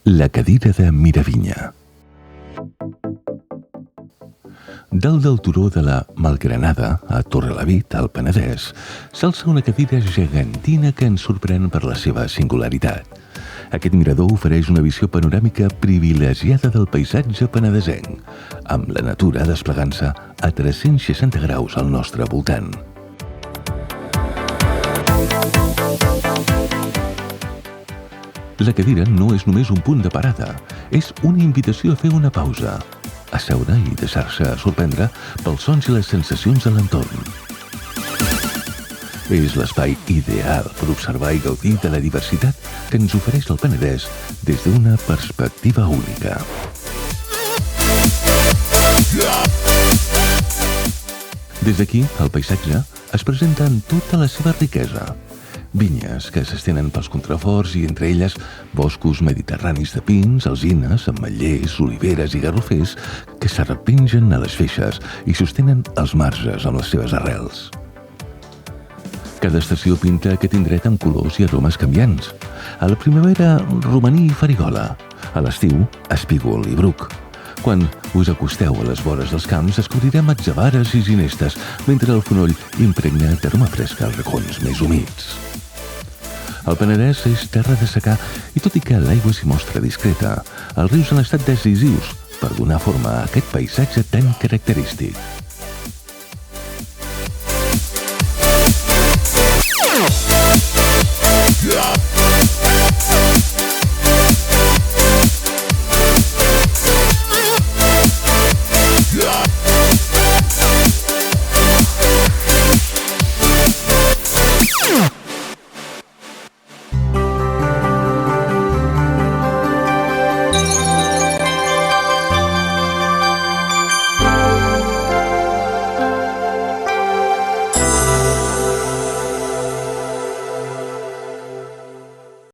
La cadira de Miravinya. Dalt del turó de la Malgranada, a Torrelavit, al Penedès, s'alça una cadira gegantina que ens sorprèn per la seva singularitat. Aquest mirador ofereix una visió panoràmica privilegiada del paisatge penedesenc, amb la natura desplegant-se a 360 graus al nostre voltant. La cadira no és només un punt de parada, és una invitació a fer una pausa, a seure i deixar-se sorprendre pels sons i les sensacions de l'entorn. És l'espai ideal per observar i gaudir de la diversitat que ens ofereix el Penedès des d'una perspectiva única. Des d'aquí, el paisatge es presenta en tota la seva riquesa. Vinyes que s'estenen pels contraforts i, entre elles, boscos mediterranis de pins, alzines, ametllers, oliveres i garrofers que s'arrepengen a les feixes i sostenen els marges amb les seves arrels. Cada estació pinta aquest indret amb colors i aromes canviants. A la primavera, romaní i farigola. A l'estiu, espígol i bruc. Quan us acosteu a les vores dels camps, descobrirem atzabares i ginestes, mentre el fonoll impregna d'aroma fresca als racons més humits. El Penedès és terra de secà i, tot i que l'aigua s'hi mostra discreta, els rius han estat decisius per donar forma a aquest paisatge tan característic. Yeah.